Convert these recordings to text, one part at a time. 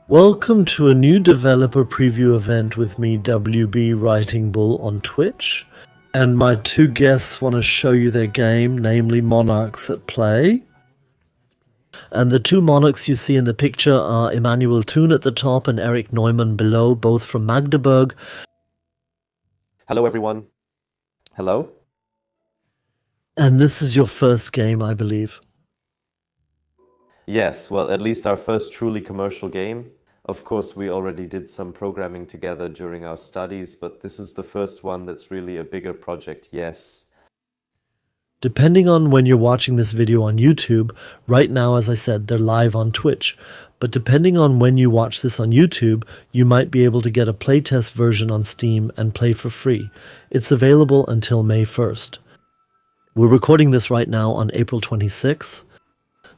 Welcome to a new developer preview event with me, WB Writing Bull, on Twitch. And my two guests want to show you their game, namely Monarchs at Play. And the two Monarchs you see in the picture are Emmanuel Thun at the top and Eric Neumann below, both from Magdeburg. Hello, everyone. Hello? And this is your first game, I believe. Yes, well, at least our first truly commercial game. Of course, we already did some programming together during our studies, but this is the first one that's really a bigger project, yes. Depending on when you're watching this video on YouTube, right now, as I said, they're live on Twitch. But depending on when you watch this on YouTube, you might be able to get a playtest version on Steam and play for free. It's available until May 1st. We're recording this right now on April 26th.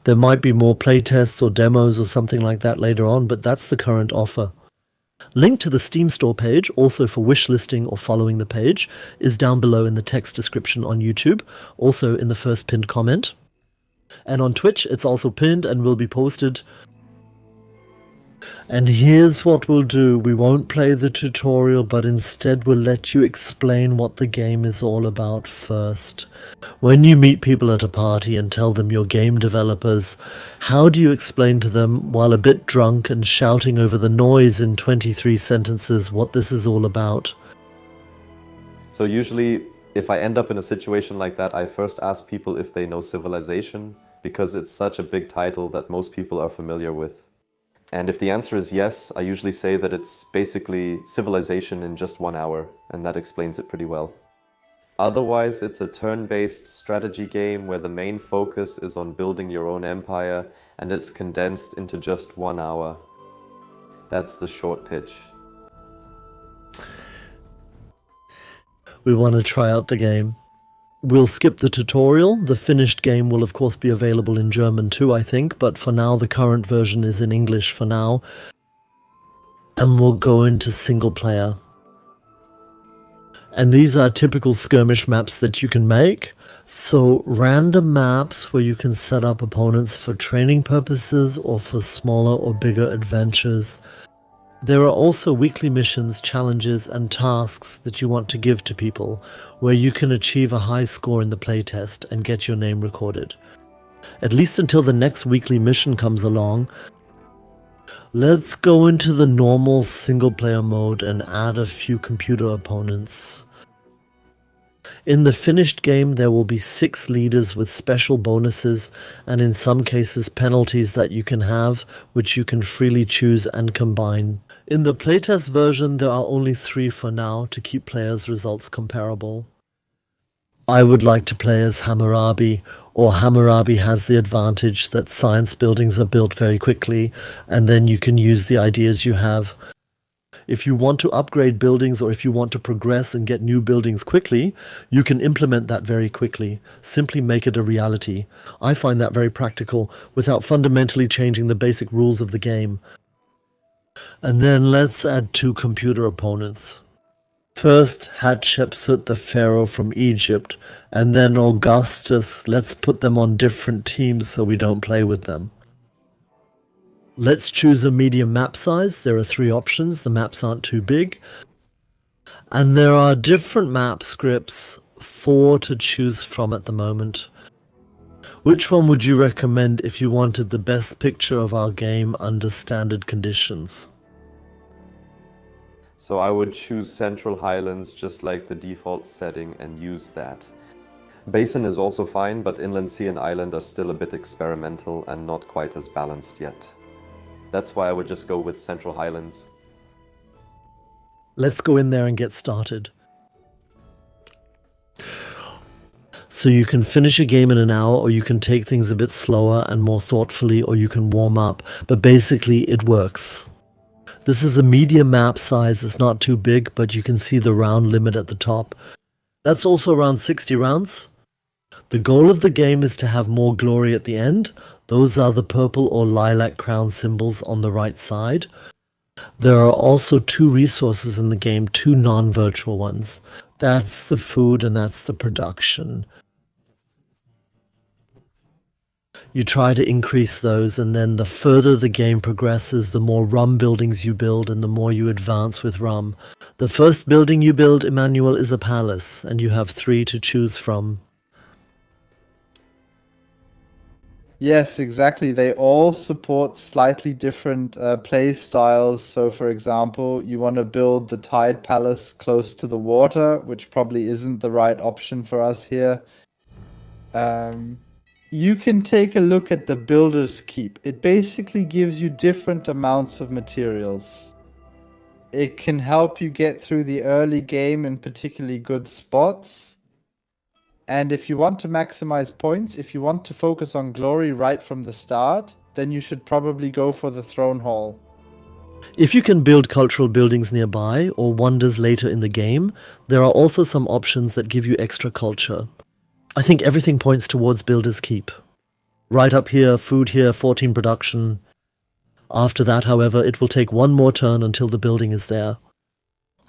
There might be more playtests or demos or something like that later on, but that's the current offer. Link to the Steam store page, also for wishlisting or following the page, is down below in the text description on YouTube, also in the first pinned comment. And on Twitch, it's also pinned and will be posted. And here's what we'll do. We won't play the tutorial, but instead we'll let you explain what the game is all about first. When you meet people at a party and tell them you're game developers, how do you explain to them, while a bit drunk and shouting over the noise in 23 sentences, what this is all about? So usually, if I end up in a situation like that, I first ask people if they know Civilization, because it's such a big title that most people are familiar with. And if the answer is yes, I usually say that it's basically Civilization in just 1 hour, and that explains it pretty well. Otherwise, it's a turn-based strategy game where the main focus is on building your own empire, and it's condensed into just 1 hour. That's the short pitch. We want to try out the game. We'll skip the tutorial. The finished game will of course be available in German too, I think, but for now the current version is in English for now. And we'll go into single player. And these are typical skirmish maps that you can make. So random maps where you can set up opponents for training purposes or for smaller or bigger adventures. There are also weekly missions, challenges, and tasks that you want to give to people, where you can achieve a high score in the playtest and get your name recorded. At least until the next weekly mission comes along. Let's go into the normal single-player mode and add a few computer opponents. In the finished game, there will be 6 leaders with special bonuses and in some cases penalties that you can have, which you can freely choose and combine. In the playtest version, there are only 3 for now to keep players' results comparable. I would like to play as Hammurabi, or Hammurabi has the advantage that science buildings are built very quickly, and then you can use the ideas you have. If you want to upgrade buildings or if you want to progress and get new buildings quickly, you can implement that very quickly. Simply make it a reality. I find that very practical without fundamentally changing the basic rules of the game. And then let's add 2 computer opponents. First, Hatshepsut the Pharaoh from Egypt, and then Augustus. Let's put them on different teams so we don't play with them. Let's choose a medium map size. There are 3 options. The maps aren't too big. And there are different map scripts, 4 to choose from at the moment. Which one would you recommend if you wanted the best picture of our game under standard conditions? So I would choose Central Highlands just like the default setting and use that. Basin is also fine, but Inland Sea and Island are still a bit experimental and not quite as balanced yet. That's why I would just go with Central Highlands. Let's go in there and get started. So you can finish a game in an hour, or you can take things a bit slower and more thoughtfully, or you can warm up. But basically it works. This is a medium map size. It's not too big, but you can see the round limit at the top. That's also around 60 rounds. The goal of the game is to have more glory at the end. Those are the purple or lilac crown symbols on the right side. There are also 2 resources in the game, 2 non-virtual ones. That's the food and that's the production. You try to increase those, and then the further the game progresses, the more rum buildings you build and the more you advance with rum. The first building you build, Emmanuel, is a palace, and you have 3 to choose from. Yes, exactly. They all support slightly different play styles. So, for example, you want to build the Tide Palace close to the water, which probably isn't the right option for us here. You can take a look at the Builder's Keep. It basically gives you different amounts of materials. It can help you get through the early game in particularly good spots. And if you want to maximize points, if you want to focus on glory right from the start, then you should probably go for the Throne Hall. If you can build cultural buildings nearby or wonders later in the game, there are also some options that give you extra culture. I think everything points towards Builder's Keep. Right up here, food here, 14 production. After that, however, it will take one more turn until the building is there.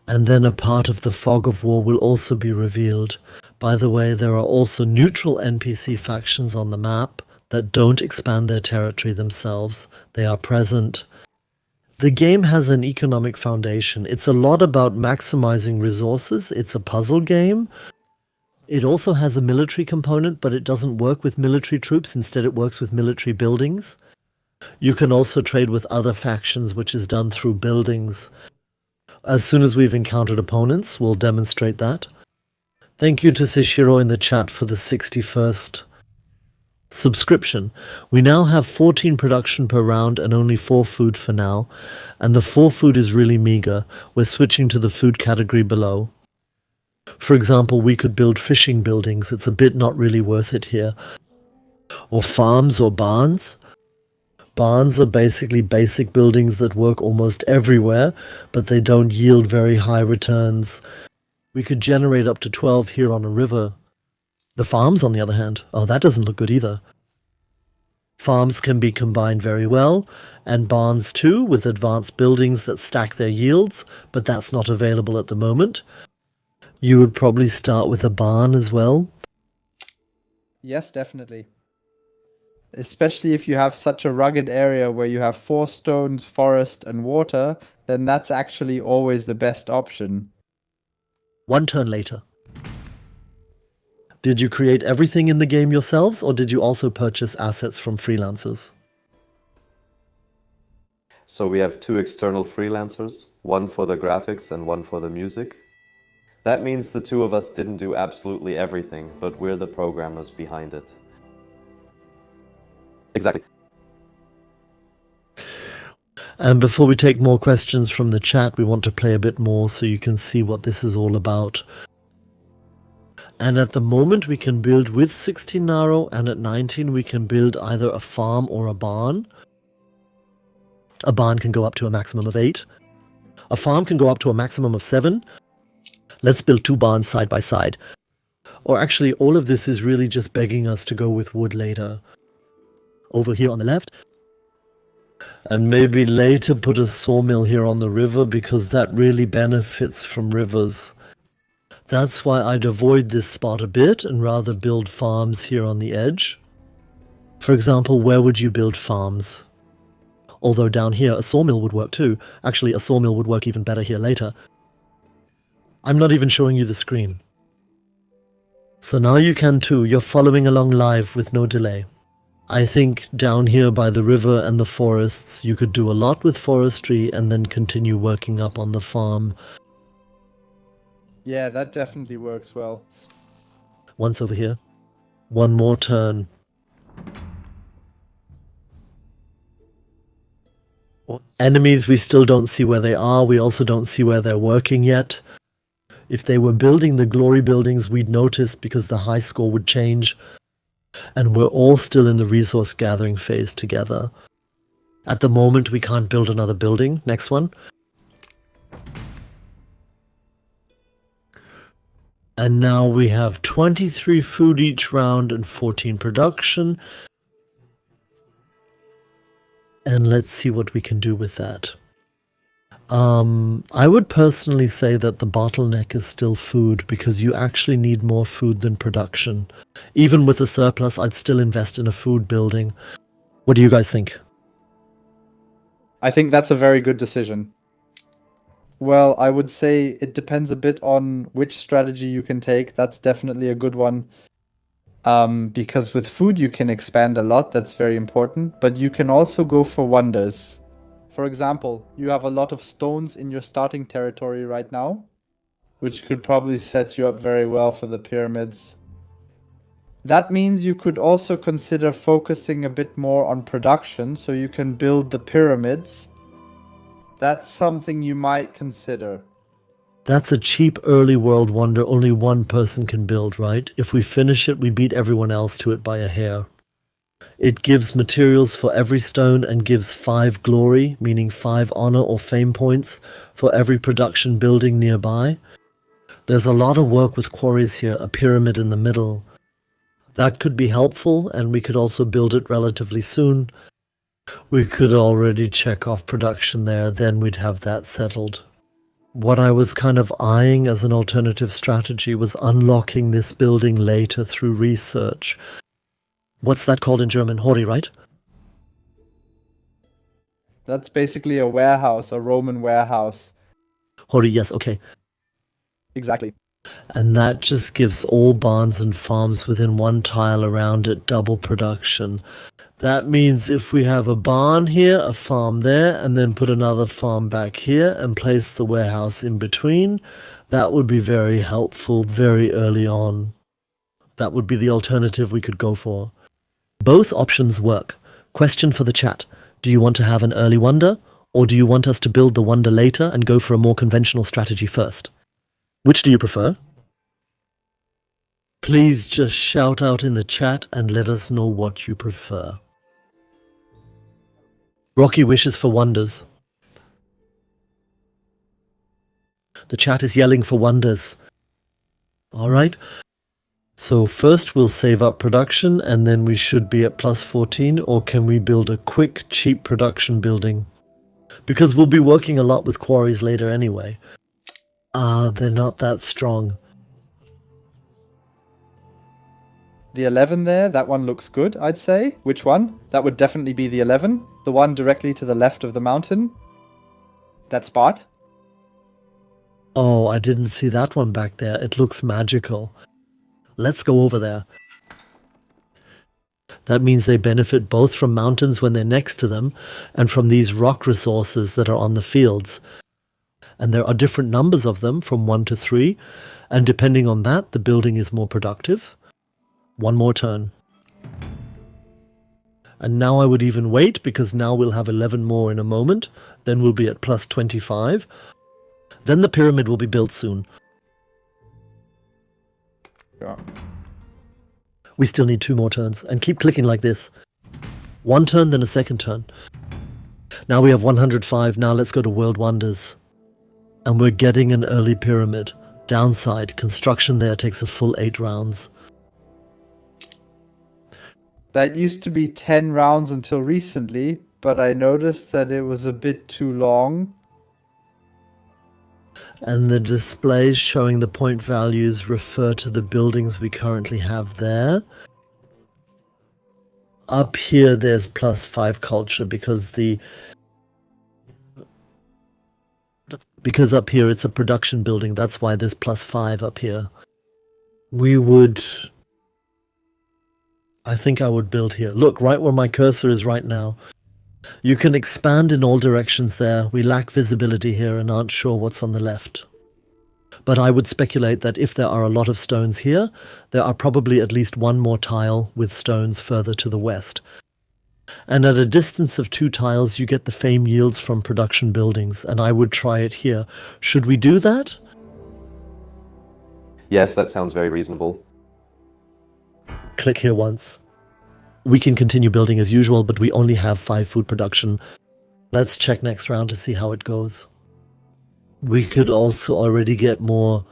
And then a part of the Fog of War will also be revealed. By the way, there are also neutral NPC factions on the map that don't expand their territory themselves. They are present. The game has an economic foundation. It's a lot about maximizing resources. It's a puzzle game. It also has a military component, but it doesn't work with military troops. Instead, it works with military buildings. You can also trade with other factions, which is done through buildings. As soon as we've encountered opponents, we'll demonstrate that. Thank you to Seshiro in the chat for the 61st subscription. We now have 14 production per round and only 4 food for now. And the 4 food is really meager. We're switching to the food category below. For example, we could build fishing buildings. It's a bit not really worth it here. Or farms or barns. Barns are basically basic buildings that work almost everywhere, but they don't yield very high returns. We could generate up to 12 here on a river. The farms, on the other hand, oh, that doesn't look good either. Farms can be combined very well, and barns too, with advanced buildings that stack their yields, but that's not available at the moment. You would probably start with a barn as well. Yes, definitely. Especially if you have such a rugged area where you have 4 stones, forest, and water, then that's actually always the best option. One turn later. Did you create everything in the game yourselves, or did you also purchase assets from freelancers? So we have 2 external freelancers, one for the graphics and one for the music. That means the 2 of us didn't do absolutely everything, but we're the programmers behind it. Exactly. And before we take more questions from the chat, we want to play a bit more so you can see what this is all about. And at the moment we can build with 16 Naro, and at 19 we can build either a farm or a barn. A barn can go up to a maximum of 8. A farm can go up to a maximum of 7. Let's build 2 barns side by side. Or actually, all of this is really just begging us to go with wood later. Over here on the left. And maybe later put a sawmill here on the river, because that really benefits from rivers. That's why I'd avoid this spot a bit and rather build farms here on the edge. For example, where would you build farms? Although down here a sawmill would work too. Actually, a sawmill would work even better here later. I'm not even showing you the screen. So now you can too. You're following along live with no delay. I think down here by the river and the forests, you could do a lot with forestry and then continue working up on the farm. Yeah, that definitely works well. Once over here. One more turn. Enemies, we still don't see where they are. We also don't see where they're working yet. If they were building the glory buildings, we'd notice because the high score would change. And we're all still in the resource gathering phase together. At the moment, we can't build another building. Next one. And now we have 23 food each round and 14 production. And let's see what we can do with that. I would personally say that the bottleneck is still food because you actually need more food than production. Even with a surplus, I'd still invest in a food building. What do you guys think? I think that's a very good decision. Well, I would say it depends a bit on which strategy you can take. That's definitely a good one. Because with food you can expand a lot, that's very important, but you can also go for wonders. For example, you have a lot of stones in your starting territory right now, which could probably set you up very well for the pyramids. That means you could also consider focusing a bit more on production so you can build the pyramids. That's something you might consider. That's a cheap early world wonder only one person can build, right? If we finish it, we beat everyone else to it by a hair. It gives materials for every stone and gives 5 glory, meaning 5 honor or fame points, for every production building nearby. There's a lot of work with quarries here, a pyramid in the middle. That could be helpful, and we could also build it relatively soon. We could already check off production there, then we'd have that settled. What I was kind of eyeing as an alternative strategy was unlocking this building later through research. What's that called in German? Hori, right? That's basically a warehouse, a Roman warehouse. Hori, yes, okay. Exactly. And that just gives all barns and farms within one tile around it double production. That means if we have a barn here, a farm there, and then put another farm back here and place the warehouse in between, that would be very helpful very early on. That would be the alternative we could go for. Both options work. Question for the chat. Do you want to have an early wonder, or do you want us to build the wonder later and go for a more conventional strategy first? Which do you prefer? Please just shout out in the chat and let us know what you prefer. Rocky wishes for wonders. The chat is yelling for wonders. Alright. So first we'll save up production and then we should be at plus 14, or can we build a quick, cheap production building? Because we'll be working a lot with quarries later anyway. They're not that strong. The 11 there, that one looks good, I'd say. Which one? That would definitely be the 11. The one directly to the left of the mountain. That spot. Oh, I didn't see that one back there. It looks magical. Let's go over there. That means they benefit both from mountains when they're next to them and from these rock resources that are on the fields. And there are different numbers of them from 1 to 3, and depending on that, the building is more productive. One more turn. And now I would even wait, because now we'll have 11 more in a moment. Then we'll be at plus 25. Then the pyramid will be built soon. Yeah. We still need 2 more turns, and keep clicking like this. 1 turn, then a second turn. Now we have 105, now let's go to World Wonders. And we're getting an early pyramid. Downside, construction there takes a full 8 rounds. That used to be 10 rounds until recently, but I noticed that it was a bit too long. And the displays showing the point values refer to the buildings we currently have there. Up here there's plus 5 culture because up here it's a production building, that's why there's plus 5 up here. I think I would build here. Look, right where my cursor is right now. You can expand in all directions there. We lack visibility here and aren't sure what's on the left. But I would speculate that if there are a lot of stones here, there are probably at least 1 more tile with stones further to the west. And at a distance of 2 tiles, you get the fame yields from production buildings, and I would try it here. Should we do that? Yes, that sounds very reasonable. Click here once. We can continue building as usual, but we only have 5 food production. Let's check next round to see how it goes. We could also already get more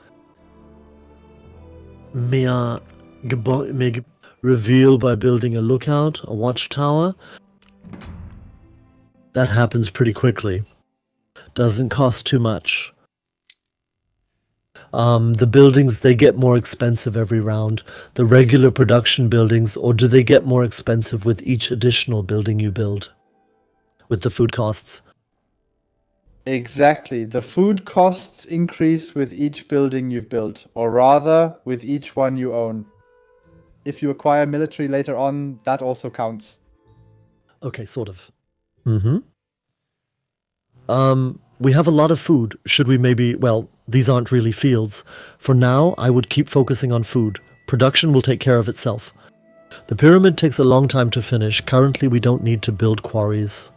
reveal by building a lookout, a watchtower. That happens pretty quickly. Doesn't cost too much. The buildings, they get more expensive every round. The regular production buildings, or do they get more expensive with each additional building you build? With the food costs? Exactly. The food costs increase with each building you've built, or rather, with each one you own. If you acquire military later on, that also counts. Okay, sort of. Mm-hmm. We have a lot of food. Should we maybe, well, these aren't really fields. For now, I would keep focusing on food. Production will take care of itself. The pyramid takes a long time to finish. Currently, we don't need to build quarries.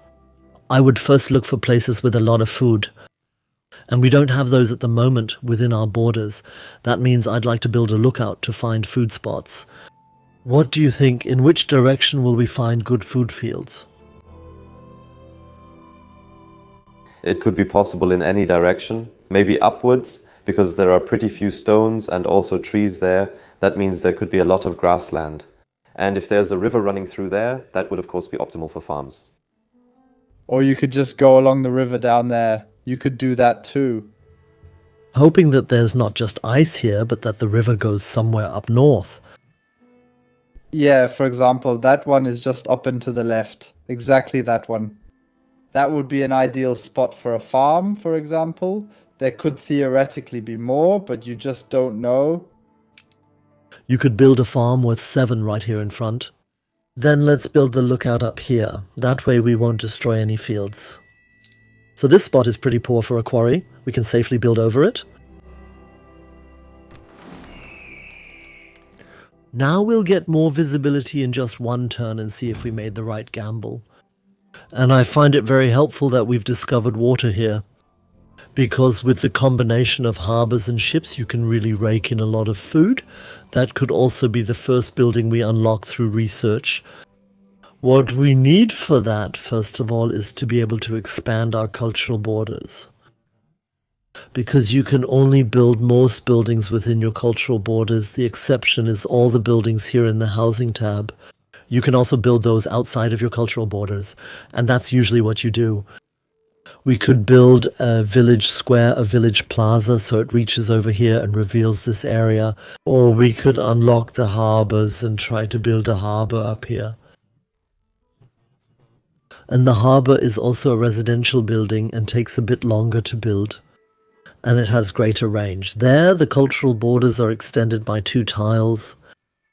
I would first look for places with a lot of food. And we don't have those at the moment within our borders. That means I'd like to build a lookout to find food spots. What do you think? In which direction will we find good food fields? It could be possible in any direction, maybe upwards, because there are pretty few stones and also trees there. That means there could be a lot of grassland. And if there's a river running through there, that would of course be optimal for farms. Or you could just go along the river down there. You could do that too. Hoping that there's not just ice here, but that the river goes somewhere up north. Yeah, for example, that one is just up and to the left. Exactly that one. That would be an ideal spot for a farm, for example. There could theoretically be more, but you just don't know. You could build a farm with 7 right here in front. Then let's build the lookout up here. That way we won't destroy any fields. So this spot is pretty poor for a quarry. We can safely build over it. Now we'll get more visibility in just one turn and see if we made the right gamble. And I find it very helpful that we've discovered water here. Because with the combination of harbors and ships, you can really rake in a lot of food. That could also be the first building we unlock through research. What we need for that, first of all, is to be able to expand our cultural borders. Because you can only build most buildings within your cultural borders. The exception is all the buildings here in the housing tab. You can also build those outside of your cultural borders, and that's usually what you do. We could build a village square, a village plaza, so it reaches over here and reveals this area. Or we could unlock the harbors and try to build a harbor up here. And the harbor is also a residential building and takes a bit longer to build. And it has greater range. There, the cultural borders are extended by 2 tiles.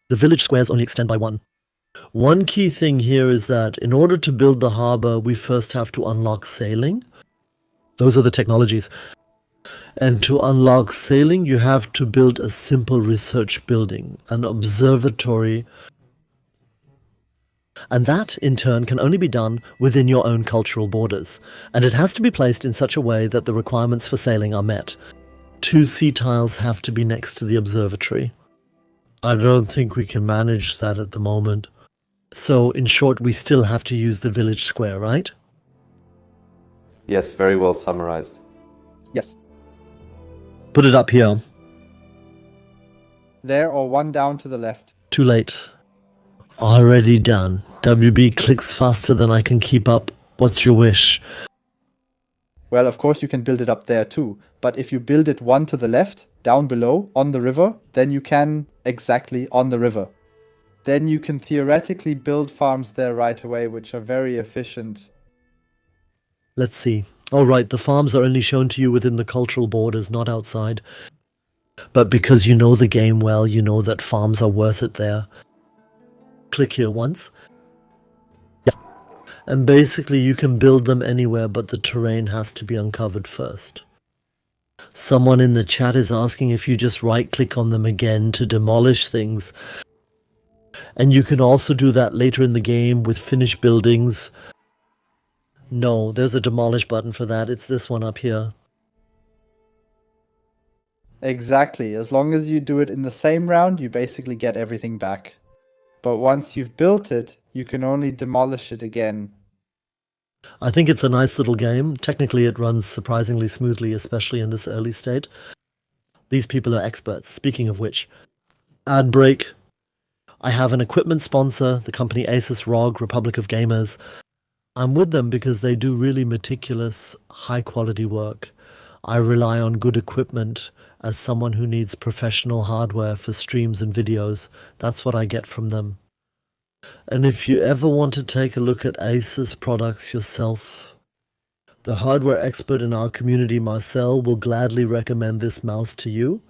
The village squares only extend by 1. One key thing here is that in order to build the harbor, we first have to unlock sailing. Those are the technologies. And to unlock sailing, you have to build a simple research building, an observatory. And that, in turn, can only be done within your own cultural borders. And it has to be placed in such a way that the requirements for sailing are met. 2 sea tiles have to be next to the observatory. I don't think we can manage that at the moment. So, in short, we still have to use the village square, right? Yes, very well summarized. Yes. Put it up here. There or one down to the left. Too late. Already done. WB clicks faster than I can keep up. What's your wish? Well, of course you can build it up there too. But if you build it one to the left, down below, on the river, then you can exactly on the river. Then you can theoretically build farms there right away, which are very efficient. Let's see. Alright, the farms are only shown to you within the cultural borders, not outside. But because you know the game well, you know that farms are worth it there. Click here once. Yeah. And basically you can build them anywhere, but the terrain has to be uncovered first. Someone in the chat is asking if you just right-click on them again to demolish things. And you can also do that later in the game with finish buildings. No, there's a demolish button for that. It's this one up here. Exactly. As long as you do it in the same round, you basically get everything back. But once you've built it, you can only demolish it again. I think it's a nice little game. Technically it runs surprisingly smoothly, especially in this early state. These people are experts. Speaking of which, ad break. I have an equipment sponsor, the company Asus ROG, Republic of Gamers. I'm with them because they do really meticulous, high quality work. I rely on good equipment as someone who needs professional hardware for streams and videos. That's what I get from them. And if you ever want to take a look at Asus products yourself, the hardware expert in our community, Marcel, will gladly recommend this mouse to you.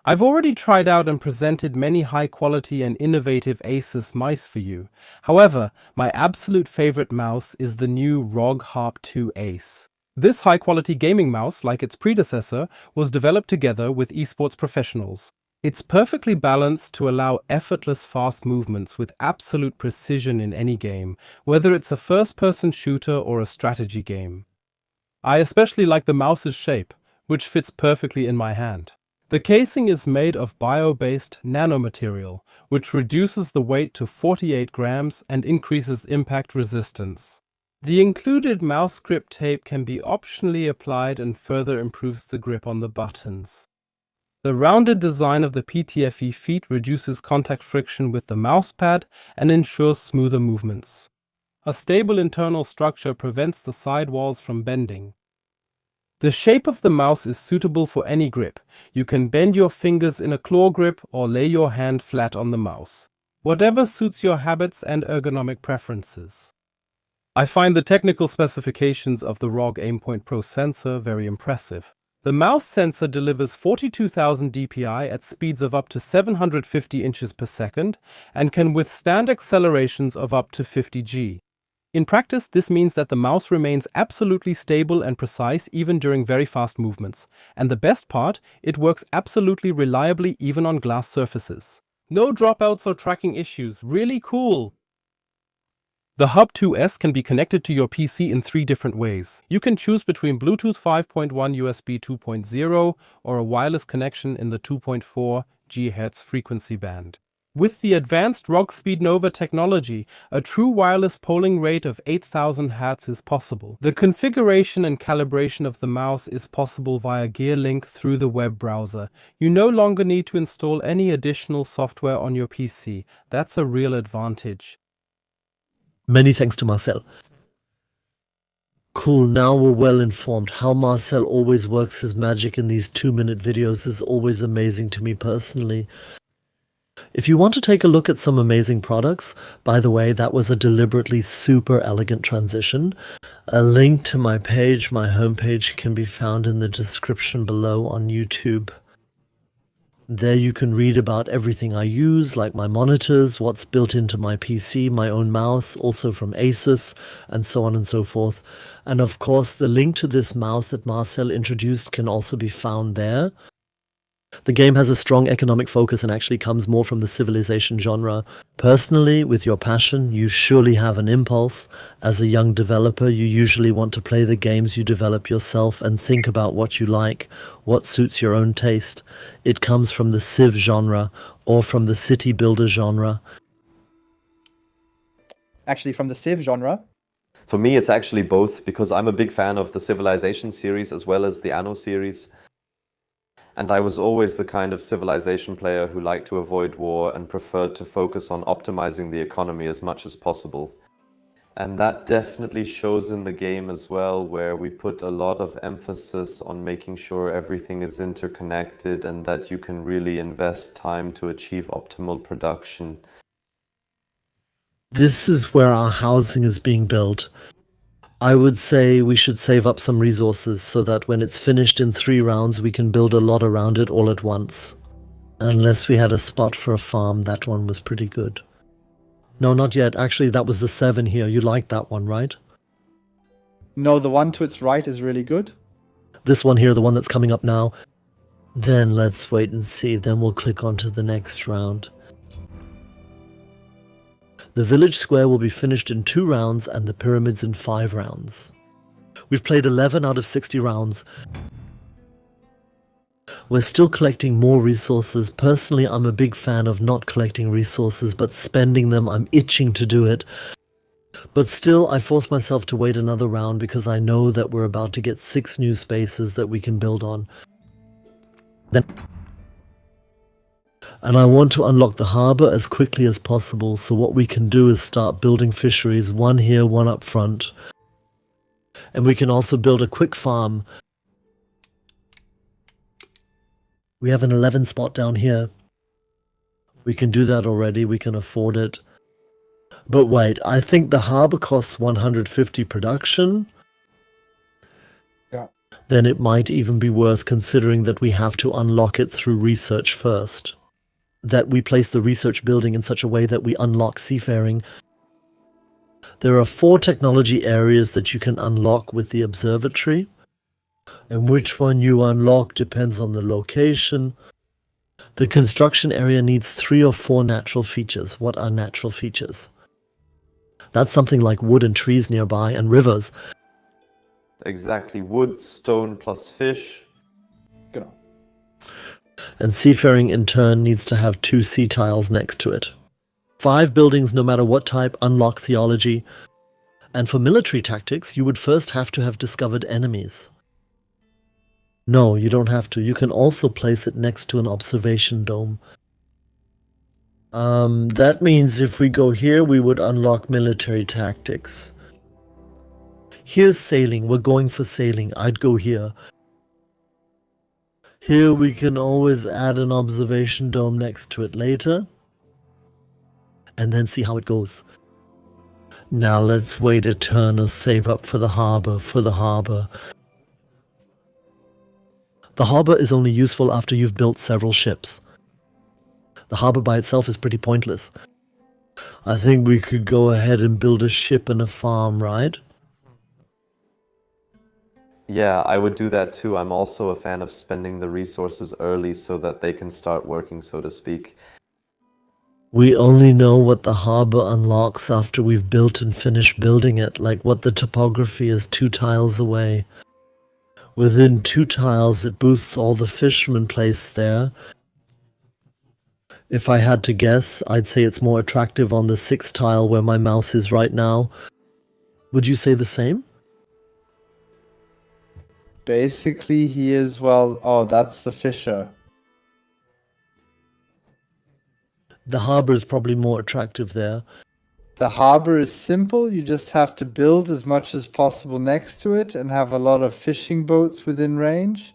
I've already tried out and presented many high-quality and innovative Asus mice for you. However, my absolute favorite mouse is the new ROG Harp 2 Ace. This high-quality gaming mouse, like its predecessor, was developed together with esports professionals. It's perfectly balanced to allow effortless fast movements with absolute precision in any game, whether it's a first-person shooter or a strategy game. I especially like the mouse's shape, which fits perfectly in my hand. The casing is made of bio-based nanomaterial, which reduces the weight to 48 grams and increases impact resistance. The included mouse grip tape can be optionally applied and further improves the grip on the buttons. The rounded design of the PTFE feet reduces contact friction with the mouse pad and ensures smoother movements. A stable internal structure prevents the sidewalls from bending. The shape of the mouse is suitable for any grip. You can bend your fingers in a claw grip or lay your hand flat on the mouse, whatever suits your habits and ergonomic preferences. I find the technical specifications of the ROG Aimpoint Pro sensor very impressive. The mouse sensor delivers 42,000 dpi at speeds of up to 750 inches per second and can withstand accelerations of up to 50 G. In practice, this means that the mouse remains absolutely stable and precise even during very fast movements. And the best part, it works absolutely reliably even on glass surfaces. No dropouts or tracking issues. Really cool! The Hub 2S can be connected to your PC in 3 different ways. You can choose between Bluetooth 5.1, USB 2.0, or a wireless connection in the 2.4 GHz frequency band. With the advanced ROG SpeedNova technology, a true wireless polling rate of 8000 Hz is possible. The configuration and calibration of the mouse is possible via GearLink through the web browser. You no longer need to install any additional software on your PC. That's a real advantage. Many thanks to Marcel. Cool, now we're well informed. How Marcel always works his magic in these 2-minute videos is always amazing to me personally. If you want to take a look at some amazing products, by the way, that was a deliberately super elegant transition. A link to my page, my homepage, can be found in the description below on YouTube. There you can read about everything I use, like my monitors, what's built into my PC, my own mouse, also from Asus, and so on and so forth. And of course, the link to this mouse that Marcel introduced can also be found there. The game has a strong economic focus and actually comes more from the civilization genre. Personally, with your passion, you surely have an impulse. As a young developer, you usually want to play the games you develop yourself and think about what you like, what suits your own taste. It comes from the civ genre or from the city builder genre. Actually, from the Civ genre. For me, it's actually both, because I'm a big fan of the Civilization series as well as the Anno series. And I was always the kind of Civilization player who liked to avoid war and preferred to focus on optimizing the economy as much as possible. And that definitely shows in the game as well, where we put a lot of emphasis on making sure everything is interconnected and that you can really invest time to achieve optimal production. This is where our housing is being built. I would say we should save up some resources so that when it's finished in 3 rounds, we can build a lot around it all at once. Unless we had a spot for a farm, that one was pretty good. No, not yet. Actually, that was the 7 here. You liked that one, right? No, the one to its right is really good. This one here, the one that's coming up now. Then let's wait and see. Then we'll click on to the next round. The village square will be finished in 2 rounds and the pyramids in 5 rounds. We've played 11 out of 60 rounds. We're still collecting more resources. Personally, I'm a big fan of not collecting resources, but spending them. I'm itching to do it. But still, I force myself to wait another round because I know that we're about to get 6 new spaces that we can build on. Then And I want to unlock the harbor as quickly as possible, so what we can do is start building fisheries, one here, one up front. And we can also build a quick farm. We have an 11 spot down here. We can do that already, we can afford it. But wait, I think the harbor costs 150 production. Yeah. Then it might even be worth considering that we have to unlock it through research first. That we place the research building in such a way that we unlock seafaring. There are 4 technology areas that you can unlock with the observatory. And which one you unlock depends on the location. The construction area needs 3 or 4 natural features. What are natural features? That's something like wood and trees nearby and rivers. Exactly. Wood, stone plus fish. Genau. And seafaring in turn needs to have 2 sea tiles next to it. 5 buildings, no matter what type, unlock theology. And for military tactics, you would first have to have discovered enemies. No, you don't have to. You can also place it next to an observation dome. That means if we go here, we would unlock military tactics. Here's sailing. We're going for sailing. I'd go here. Here we can always add an observation dome next to it later. And then see how it goes. Now let's wait a turn or save up for the harbor, The harbor is only useful after you've built several ships. The harbor by itself is pretty pointless. I think we could go ahead and build a ship and a farm, right? Yeah, I would do that too. I'm also a fan of spending the resources early so that they can start working, so to speak. We only know what the harbor unlocks after we've built and finished building it, like what the topography is 2 tiles away. Within 2 tiles, it boosts all the fishermen placed there. If I had to guess, I'd say it's more attractive on the 6th tile where my mouse is right now. Would you say the same? Basically, he is, well, oh, that's the fisher. The harbor is probably more attractive there. The harbor is simple. You just have to build as much as possible next to it and have a lot of fishing boats within range.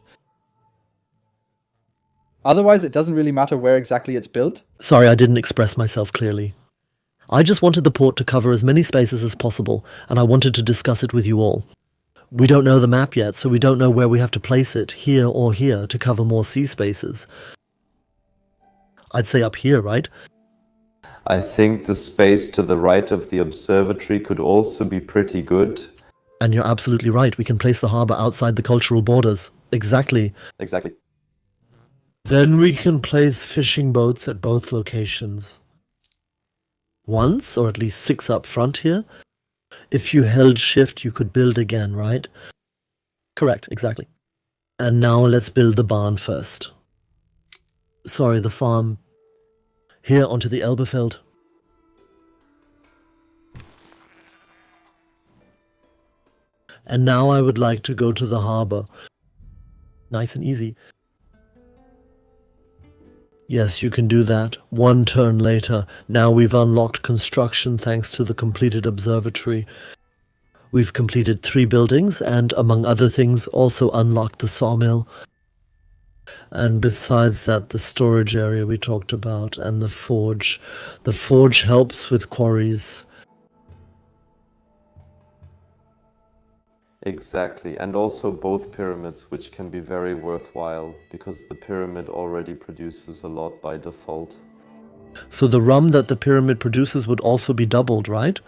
Otherwise, it doesn't really matter where exactly it's built. Sorry, I didn't express myself clearly. I just wanted the port to cover as many spaces as possible, and I wanted to discuss it with you all. We don't know the map yet, so we don't know where we have to place it, here or here, to cover more sea spaces. I'd say up here, right? I think the space to the right of the observatory could also be pretty good. And you're absolutely right, we can place the harbor outside the cultural borders. Exactly. Exactly. Then we can place fishing boats at both locations. Once, or at least 6 up front here. If you held shift, you could build again, right? Correct, exactly. And now let's build the barn first. Sorry, the farm. Here onto the Elberfeld. And now I would like to go to the harbor. Nice and easy. Yes, you can do that. 1 turn later. Now we've unlocked construction thanks to the completed observatory. We've completed 3 buildings and, among other things, also unlocked the sawmill. And besides that, the storage area we talked about and the forge. The forge helps with quarries. Exactly. And also both pyramids, which can be very worthwhile because the pyramid already produces a lot by default. So the rum that the pyramid produces would also be doubled, right?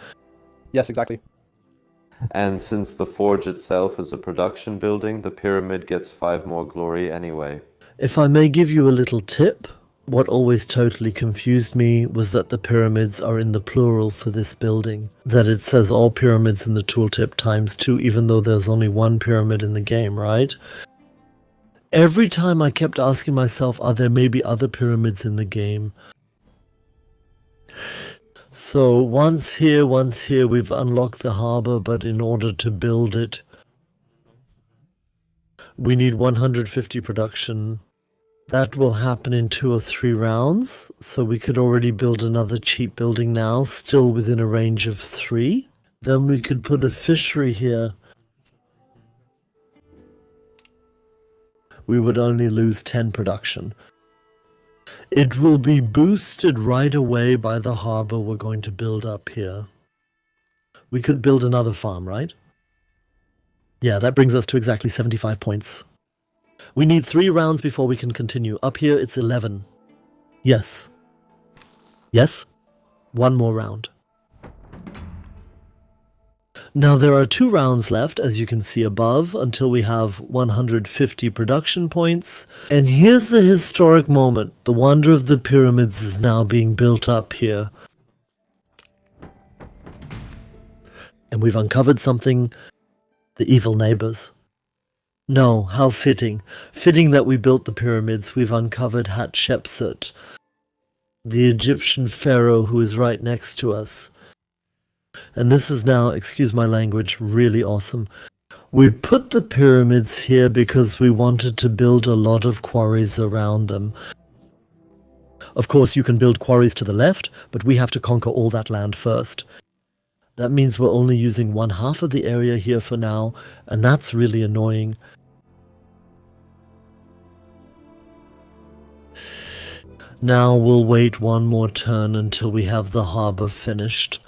Yes, exactly. And since the forge itself is a production building, the pyramid gets 5 more glory anyway. If I may give you a little tip, what always totally confused me was that the pyramids are in the plural for this building. That it says all pyramids in the tooltip ×2, even though there's only 1 pyramid in the game, right? Every time I kept asking myself, are there maybe other pyramids in the game? So once here, we've unlocked the harbor, but in order to build it, we need 150 production. That will happen in 2 or 3 rounds, so we could already build another cheap building now, still within a range of 3. Then we could put a fishery here. We would only lose 10 production. It will be boosted right away by the harbor we're going to build up here. We could build another farm, right? Yeah, that brings us to exactly 75 points. We need 3 rounds before we can continue. Up here, it's 11. Yes. Yes? 1 more round. Now there are 2 rounds left, as you can see above, until we have 150 production points. And here's the historic moment. The Wonder of the Pyramids is now being built up here. And we've uncovered something. The evil neighbors. No, how fitting. Fitting that we built the pyramids. We've uncovered Hatshepsut, the Egyptian pharaoh who is right next to us. And this is now, excuse my language, really awesome. We put the pyramids here because we wanted to build a lot of quarries around them. Of course, you can build quarries to the left, but we have to conquer all that land first. That means we're only using 1/2 of the area here for now, and that's really annoying. Now we'll wait 1 more turn until we have the harbor finished.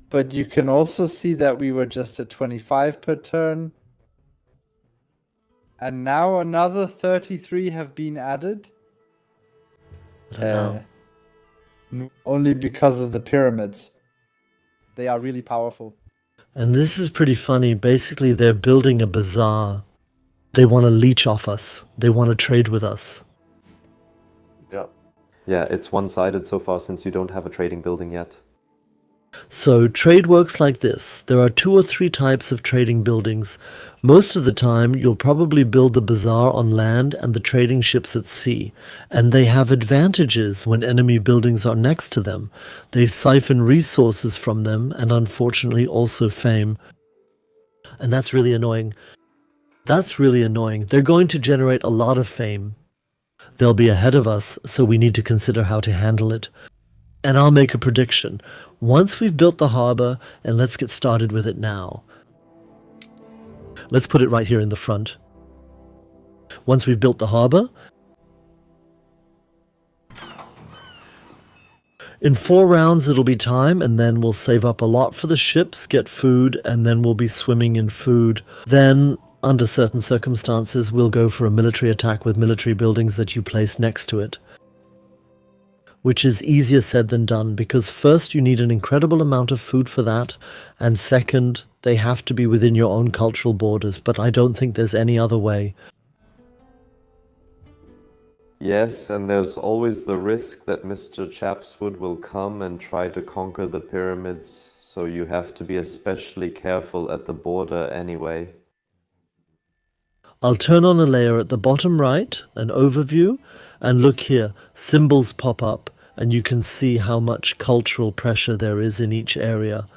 But you can also see that we were just at 25 per turn. And now another 33 have been added. I don't know. Only because of the pyramids. They are really powerful. And this is pretty funny. Basically, they're building a bazaar. They want to leech off us. They want to trade with us. Yeah. Yeah, it's one-sided so far since you don't have a trading building yet. So trade works like this. There are 2 or 3 types of trading buildings. Most of the time, you'll probably build the bazaar on land and the trading ships at sea. And they have advantages when enemy buildings are next to them. They siphon resources from them and unfortunately also fame. And that's really annoying. That's really annoying. They're going to generate a lot of fame. They'll be ahead of us, so we need to consider how to handle it. And I'll make a prediction. Once we've built the harbor, and let's get started with it now. Let's put it right here in the front. Once we've built the harbor, in 4 rounds it'll be time, and then we'll save up a lot for the ships, get food, and then we'll be swimming in food. Then, under certain circumstances, we'll go for a military attack with military buildings that you place next to it. Which is easier said than done, because first you need an incredible amount of food for that, and second, they have to be within your own cultural borders, but I don't think there's any other way. Yes, and there's always the risk that Mr. Chapswood will come and try to conquer the pyramids, so you have to be especially careful at the border anyway. I'll turn on a layer at the bottom right, an overview, and look here, symbols pop up, and you can see how much cultural pressure there is in each area.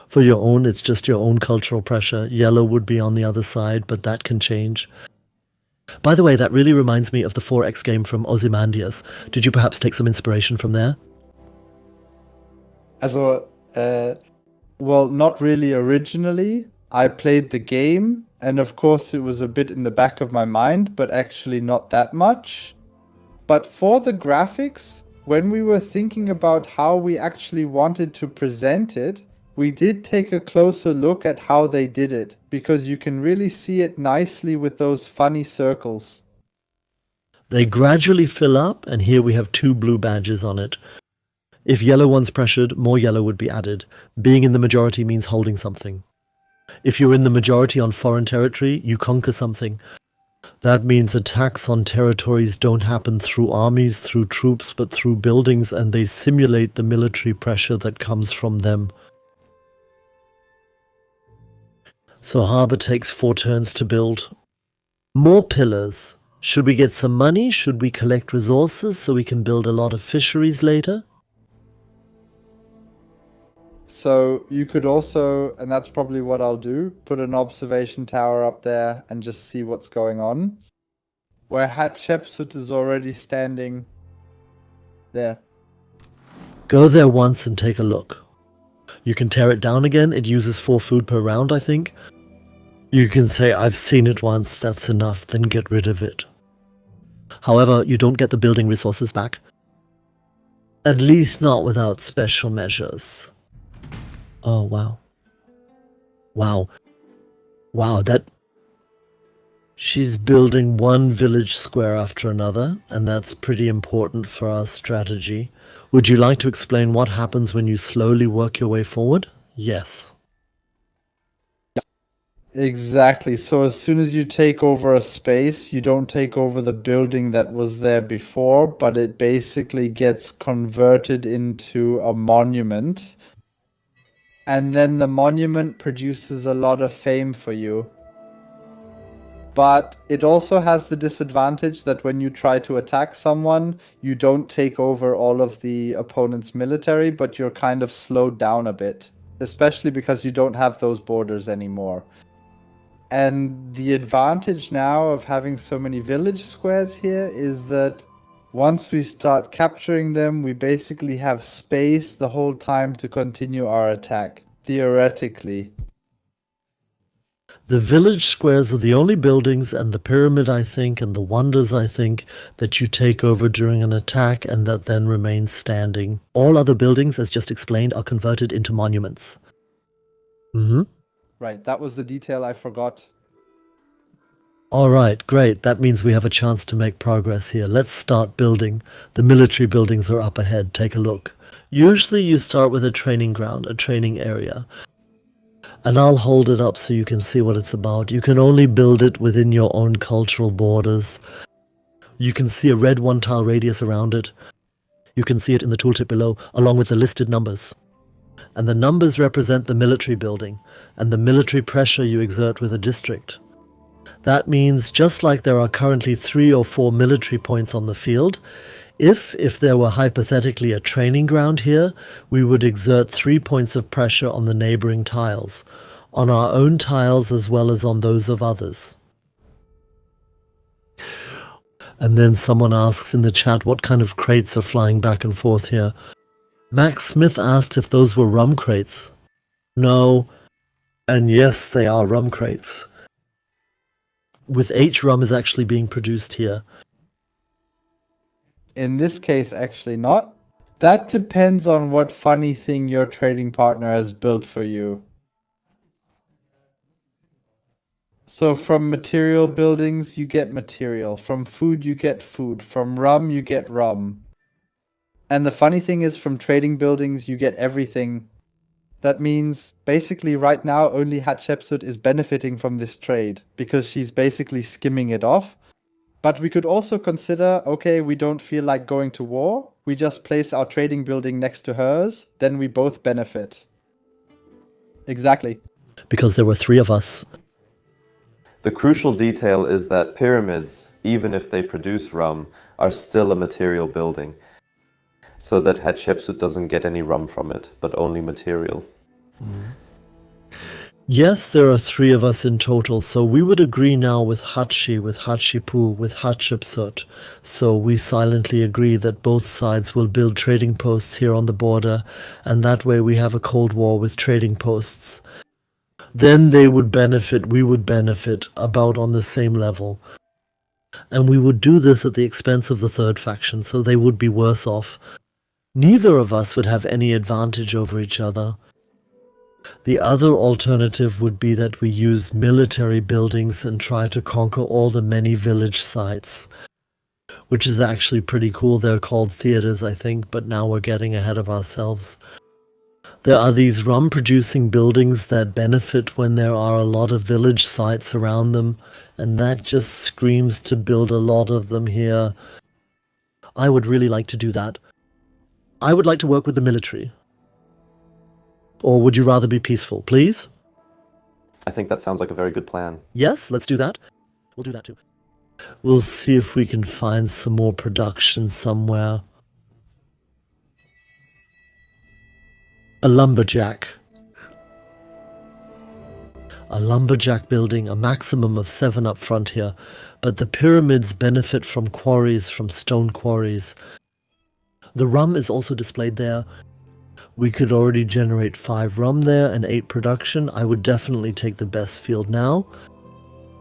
For your own, it's just your own cultural pressure. Yellow would be on the other side, but that can change. By the way, that really reminds me of the 4X game from Ozymandias. Did you perhaps take some inspiration from there? Well, not really originally. I played the game, and of course it was a bit in the back of my mind, but actually not that much. But for the graphics, when we were thinking about how we actually wanted to present it, we did take a closer look at how they did it, because you can really see it nicely with those funny circles. They gradually fill up, and here we have 2 blue badges on it. If yellow one's pressured, more yellow would be added. Being in the majority means holding something. If you're in the majority on foreign territory, you conquer something. That means attacks on territories don't happen through armies, through troops, but through buildings, and they simulate the military pressure that comes from them. So harbor takes 4 turns to build. More pillars. Should we get some money? Should we collect resources so we can build a lot of fisheries later? So you could also, and that's probably what I'll do, put an observation tower up there and just see what's going on. Where Hatshepsut is already standing there. Go there once and take a look. You can tear it down again. It uses 4 food per round, I think. You can say, I've seen it once, that's enough, then get rid of it. However, you don't get the building resources back. At least not without special measures. Oh, wow. Wow. Wow, that... She's building one village square after another, and that's pretty important for our strategy. Would you like to explain what happens when you slowly work your way forward? Yes. Exactly. So as soon as you take over a space, you don't take over the building that was there before, but it basically gets converted into a monument. And then the monument produces a lot of fame for you. But it also has the disadvantage that when you try to attack someone, you don't take over all of the opponent's military, but you're kind of slowed down a bit, especially because you don't have those borders anymore. And the advantage now of having so many village squares here is that once we start capturing them, we basically have space the whole time to continue our attack, theoretically. The village squares are the only buildings, and the pyramid, I think, and the wonders, I think, that you take over during an attack and that then remain standing. All other buildings, as just explained, are converted into monuments. Right, that was the detail I forgot. Alright, great. That means we have a chance to make progress here. Let's start building. The military buildings are up ahead. Take a look. Usually you start with a training ground, a training area. And I'll hold it up so you can see what it's about. You can only build it within your own cultural borders. You can see a red 1-tile radius around it. You can see it in the tooltip below, along with the listed numbers. And the numbers represent the military building, and the military pressure you exert with a district. That means just like there are currently 3 or 4 military points on the field, if there were hypothetically a training ground here, we would exert 3 points of pressure on the neighboring tiles, on our own tiles as well as on those of others. And then someone asks in the chat what kind of crates are flying back and forth here. Max Smith asked if those were rum crates. No, and yes, they are rum crates. With H rum is actually being produced here. In this case, actually not. That depends on what funny thing your trading partner has built for you. So from material buildings, you get material. From food, you get food. From rum, you get rum. And the funny thing is, from trading buildings, you get everything. That means basically right now only Hatshepsut is benefiting from this trade because she's basically skimming it off. But we could also consider, okay, we don't feel like going to war. We just place our trading building next to hers. Then we both benefit. Exactly. Because there were 3 of us. The crucial detail is that pyramids, even if they produce rum, are still a material building, so that Hatshepsut doesn't get any rum from it, but only material. Yes, there are 3 of us in total, so we would agree now with Hatshi, with Hatshipu, with Hatshepsut. So we silently agree that both sides will build trading posts here on the border, and that way we have a Cold War with trading posts. Then they would benefit, we would benefit, about on the same level. And we would do this at the expense of the third faction, so they would be worse off. Neither of us would have any advantage over each other. The other alternative would be that we use military buildings and try to conquer all the many village sites, which is actually pretty cool. They're called theaters, I think, but now we're getting ahead of ourselves. There are these rum-producing buildings that benefit when there are a lot of village sites around them, and that just screams to build a lot of them here. I would really like to do that. I would like to work with the military. Or would you rather be peaceful, please? I think that sounds like a very good plan. Yes, let's do that. We'll do that too. We'll see if we can find some more production somewhere. A lumberjack. A lumberjack building, a maximum of 7 up front here. But the pyramids benefit from quarries, from stone quarries. The rum is also displayed there. We could already generate 5 rum there and 8 production. I would definitely take the best field now.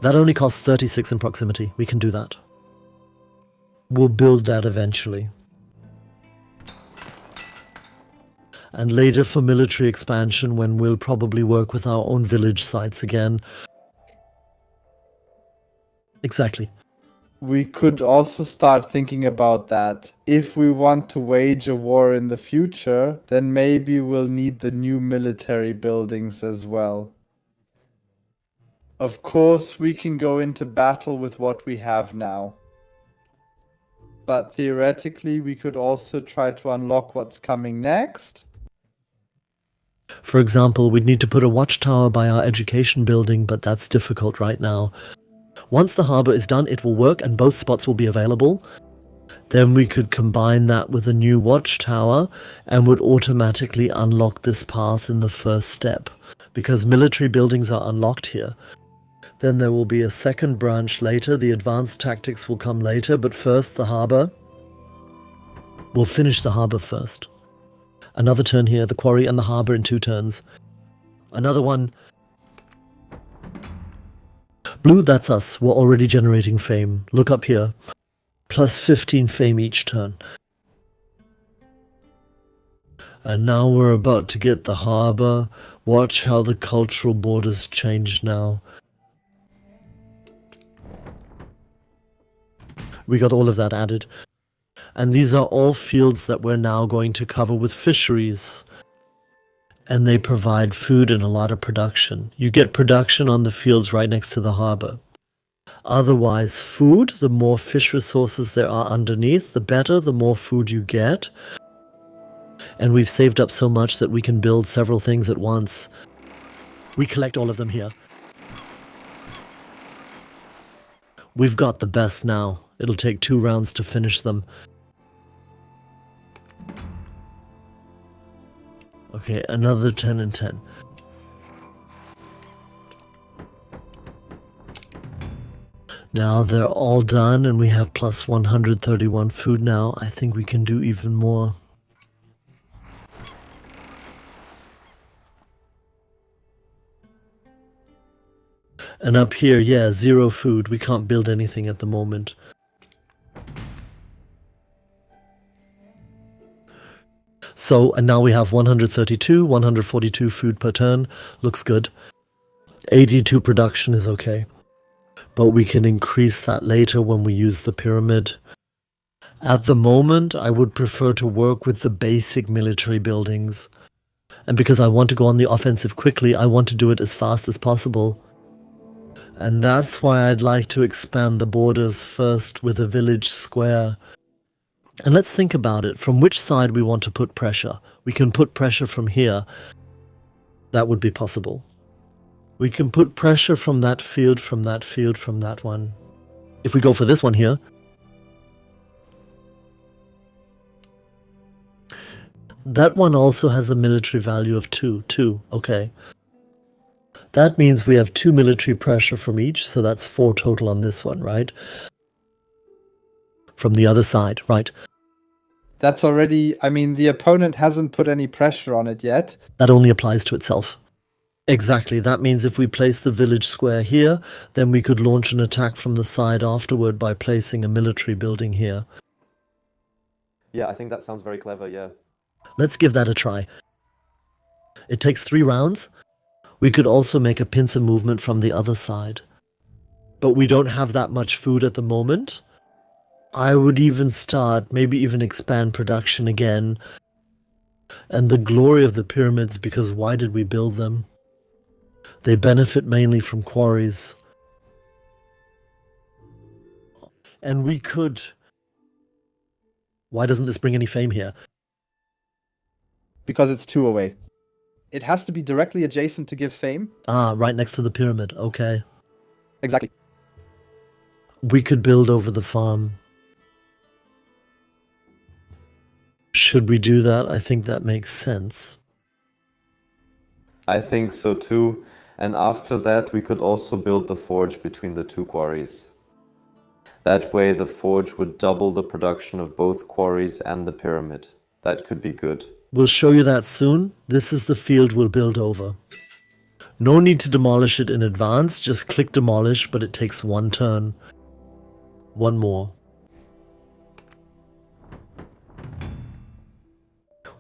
That only costs 36 in proximity. We can do that. We'll build that eventually. And later for military expansion, when we'll probably work with our own village sites again. Exactly. We could also start thinking about that. If we want to wage a war in the future, then maybe we'll need the new military buildings as well. Of course, we can go into battle with what we have now. But theoretically, we could also try to unlock what's coming next. For example, we'd need to put a watchtower by our education building, but that's difficult right now. Once the harbour is done, it will work and both spots will be available. Then we could combine that with a new watchtower and would automatically unlock this path in the first step, because military buildings are unlocked here. Then there will be a second branch later, the advanced tactics will come later, but first the harbour. We'll finish the harbour first. Another turn here, the quarry and the harbour in 2 turns. Another one. Blue, that's us. We're already generating fame. Look up here. Plus 15 fame each turn. And now we're about to get the harbour. Watch how the cultural borders change now. We got all of that added. And these are all fields that we're now going to cover with fisheries. And they provide food and a lot of production. You get production on the fields right next to the harbour. Otherwise, food, the more fish resources there are underneath, the better, the more food you get. And we've saved up so much that we can build several things at once. We collect all of them here. We've got the best now. It'll take 2 rounds to finish them. Okay, another 10 and 10. Now they're all done and we have plus 131 food now. I think we can do even more. And up here, yeah, 0 food. We can't build anything at the moment. So, and now we have 132, 142 food per turn. Looks good. 82 production is okay. But we can increase that later when we use the pyramid. At the moment, I would prefer to work with the basic military buildings. And because I want to go on the offensive quickly, I want to do it as fast as possible. And that's why I'd like to expand the borders first with a village square. And let's think about it, from which side we want to put pressure. We can put pressure from here. That would be possible. We can put pressure from that field, from that field, from that one. If we go for this one here, that one also has a military value of 2. 2, okay. That means we have 2 military pressure from each, so that's 4 total on this one, right? From the other side, right? That's already, I mean, the opponent hasn't put any pressure on it yet. That only applies to itself. Exactly, that means if we place the village square here, then we could launch an attack from the side afterward by placing a military building here. Yeah, I think that sounds very clever, yeah. Let's give that a try. It takes 3 rounds. We could also make a pincer movement from the other side. But we don't have that much food at the moment. I would even start, maybe even expand production again. And the glory of the pyramids, because why did we build them? They benefit mainly from quarries. And we could... Why doesn't this bring any fame here? Because it's 2 away. It has to be directly adjacent to give fame. Ah, right next to the pyramid, okay. Exactly. We could build over the farm. Should we do that? I think that makes sense. I think so too. And after that, we could also build the forge between the two quarries. That way, the forge would double the production of both quarries and the pyramid. That could be good. We'll show you that soon. This is the field we'll build over. No need to demolish it in advance, just click demolish, but it takes one turn. One more.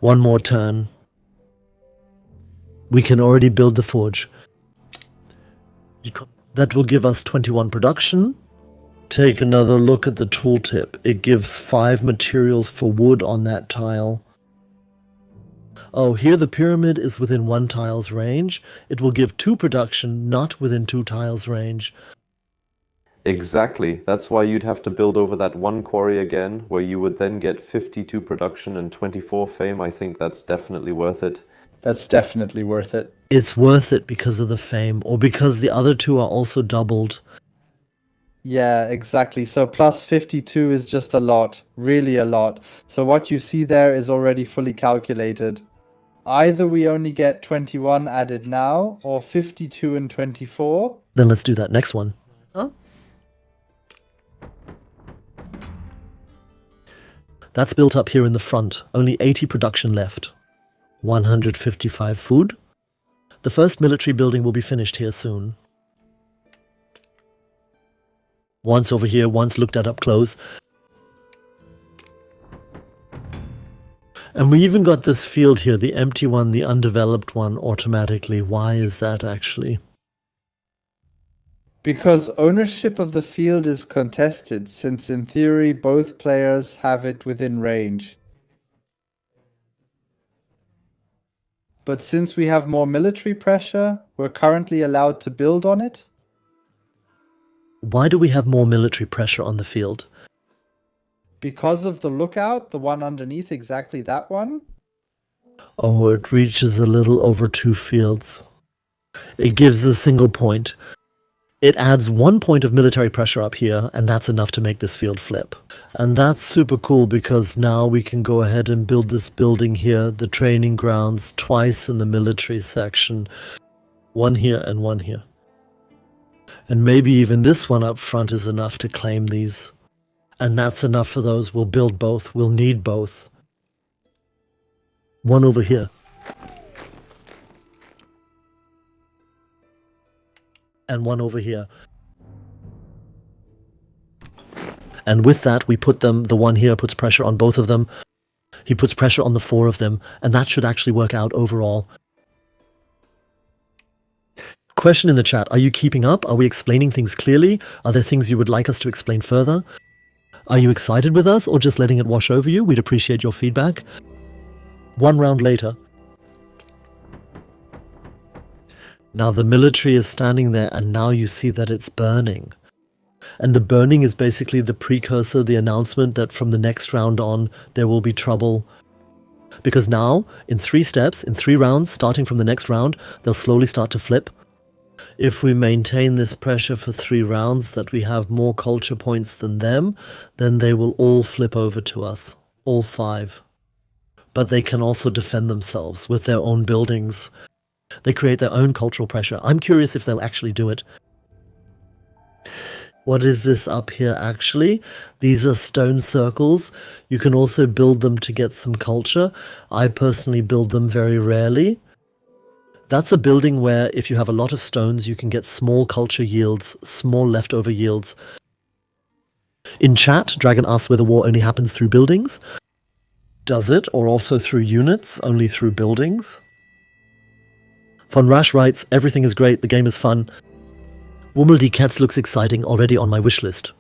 One more turn. We can already build the forge. That will give us 21 production. Take another look at the tooltip. It gives 5 materials for wood on that tile. Oh, here the pyramid is within 1 tile's range. It will give 2 production, not within 2 tiles range. Exactly. That's why you'd have to build over that one quarry again, where you would then get 52 production and 24 fame. I think that's definitely worth it. That's definitely worth it. It's worth it because of the fame, or because the other 2 are also doubled. Yeah, exactly. So plus 52 is just a lot, really a lot. So what you see there is already fully calculated. Either we only get 21 added now, or 52 and 24. Then let's do that next one. Huh? That's built up here in the front. Only 80 production left. 155 food. The first military building will be finished here soon. Once over here, once looked at up close. And we even got this field here, the empty one, the undeveloped one, automatically. Why is that actually? Because ownership of the field is contested, since in theory both players have it within range. But since we have more military pressure, we're currently allowed to build on it. Why do we have more military pressure on the field? Because of the lookout, the one underneath, exactly that one. Oh, it reaches a little over 2 fields. It gives a single point. It adds 1 point of military pressure up here, and that's enough to make this field flip. And that's super cool because now we can go ahead and build this building here, the training grounds, twice in the military section. 1 here and 1 here. And maybe even this one up front is enough to claim these. And that's enough for those. We'll build both. We'll need both. 1 over here. And 1 over here. And with that, we put them, the one here puts pressure on both of them. He puts pressure on the 4 of them. And that should actually work out overall. Question in the chat, are you keeping up? Are we explaining things clearly? Are there things you would like us to explain further? Are you excited with us or just letting it wash over you? We'd appreciate your feedback. 1 round later. Now the military is standing there and now you see that it's burning. And the burning is basically the precursor, the announcement that from the next round on there will be trouble. Because now, in 3 steps, in 3 rounds, starting from the next round, they'll slowly start to flip. If we maintain this pressure for 3 rounds, that we have more culture points than them, then they will all flip over to us. All 5. But they can also defend themselves with their own buildings. They create their own cultural pressure. I'm curious if they'll actually do it. What is this up here actually? These are stone circles. You can also build them to get some culture. I personally build them very rarely. That's a building where if you have a lot of stones, you can get small culture yields, small leftover yields. In chat, Dragon asks whether war only happens through buildings. Does it, or also through units, only through buildings? Von Rash writes, everything is great, the game is fun. Wummel die Cats looks exciting, already on my wish list.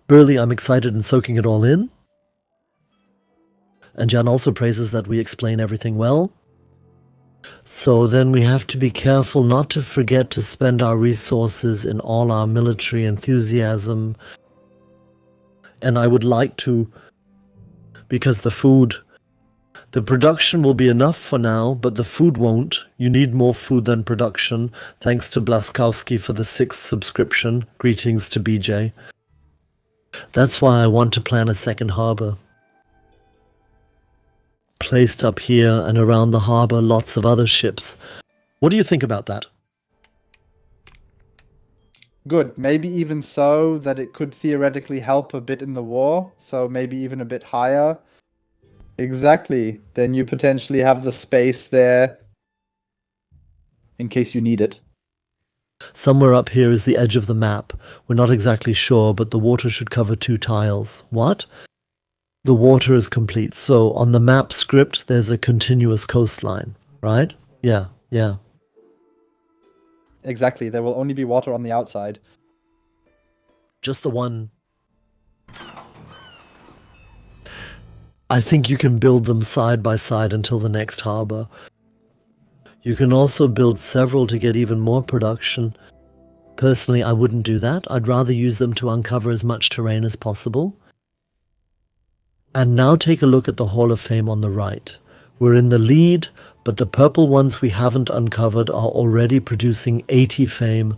Burley, I'm excited and soaking it all in. And Jan also praises that we explain everything well. So then we have to be careful not to forget to spend our resources in all our military enthusiasm. And I would like to, because the production will be enough for now, but the food won't. You need more food than production. Thanks to Blaskowski for the 6th subscription. Greetings to BJ. That's why I want to plan a second harbor. placed up here, and around the harbor lots of other ships. What do you think about that? Good. Maybe even so that it could theoretically help a bit in the war, so maybe even a bit higher. Exactly. Then you potentially have the space there in case you need it. Somewhere up here is the edge of the map. We're not exactly sure, but the water should cover 2 tiles. What? The water is complete. So on the map script, there's a continuous coastline, right? Yeah. Exactly. There will only be water on the outside. Just the one. I think you can build them side by side until the next harbor. You can also build several to get even more production. Personally, I wouldn't do that. I'd rather use them to uncover as much terrain as possible. And now take a look at the Hall of Fame on the right. We're in the lead, but the purple ones we haven't uncovered are already producing 80 fame.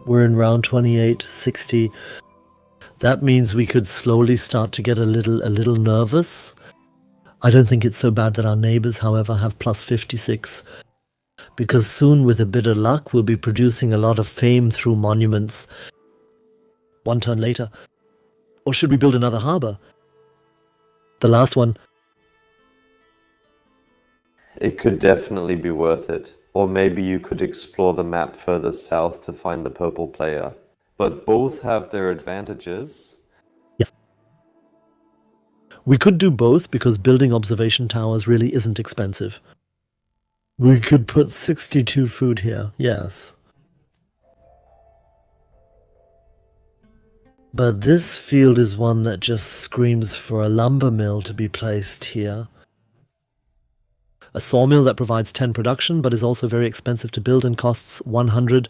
We're in round 28, 60. That means we could slowly start to get a little nervous. I don't think it's so bad that our neighbors, however, have plus 56. Because soon, with a bit of luck, we'll be producing a lot of fame through monuments. 1 turn later. Or should we build another harbor? The last one. It could definitely be worth it. Or maybe you could explore the map further south to find the purple player. But both have their advantages. Yes. We could do both because building observation towers really isn't expensive. We could put 62 food here, yes. But this field is one that just screams for a lumber mill to be placed here. A sawmill that provides 10 production but is also very expensive to build and costs 100.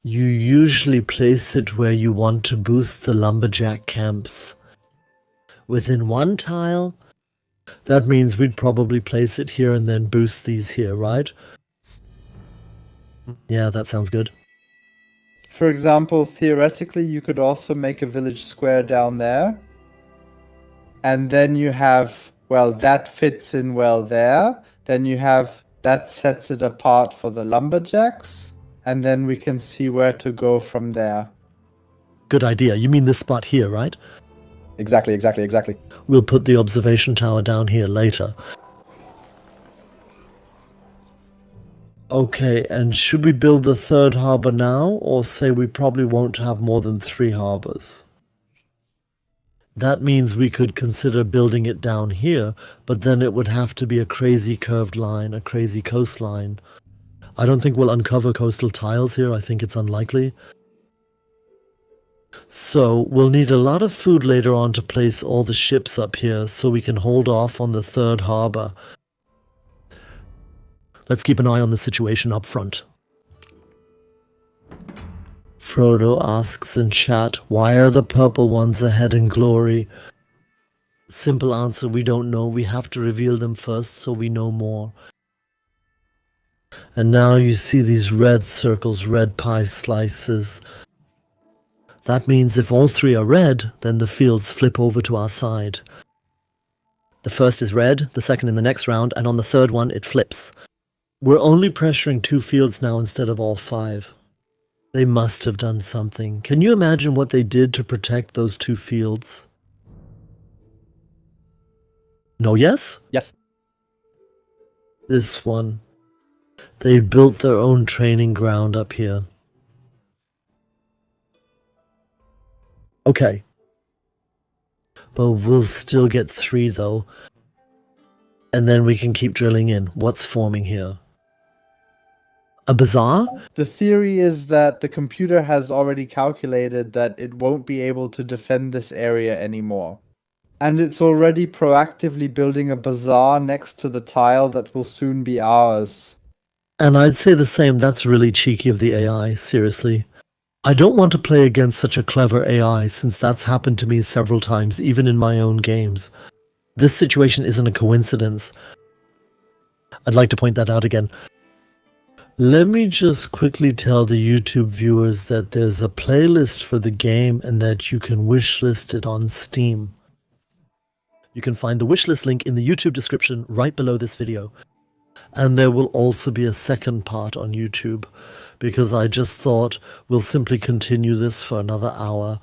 You usually place it where you want to boost the lumberjack camps. Within 1 tile, that means we'd probably place it here and then boost these here, right? Yeah, that sounds good. For example, theoretically, you could also make a village square down there. And then you have, well, that fits in well there. Then you have, that sets it apart for the lumberjacks. And then we can see where to go from there. Good idea. You mean this spot here, right? Exactly. We'll put the observation tower down here later. Okay, and should we build the 3rd harbor now, or say we probably won't have more than 3 harbors? That means we could consider building it down here, but then it would have to be a crazy curved line, a crazy coastline. I don't think we'll uncover coastal tiles here. I think it's unlikely. So we'll need a lot of food later on to place all the ships up here so we can hold off on the 3rd harbor. Let's keep an eye on the situation up front. Frodo asks in chat, why are the purple ones ahead in glory? Simple answer, we don't know. We have to reveal them first so we know more. And now you see these red circles, red pie slices. That means if all 3 are red, then the fields flip over to our side. The first is red, the second in the next round, and on the 3rd one it flips. We're only pressuring 2 fields now instead of all 5. They must have done something. Can you imagine what they did to protect those 2 fields? No, yes? Yes. This one. They built their own training ground up here. Okay. But we'll still get 3 though. And then we can keep drilling in. What's forming here? A bazaar? The theory is that the computer has already calculated that it won't be able to defend this area anymore. And it's already proactively building a bazaar next to the tile that will soon be ours. And I'd say the same. That's really cheeky of the AI, seriously. I don't want to play against such a clever AI since that's happened to me several times, even in my own games. This situation isn't a coincidence. I'd like to point that out again. Let me just quickly tell the YouTube viewers that there's a playlist for the game and that you can wishlist it on Steam. You can find the wishlist link in the YouTube description right below this video. And there will also be a second part on YouTube, because I just thought we'll simply continue this for another hour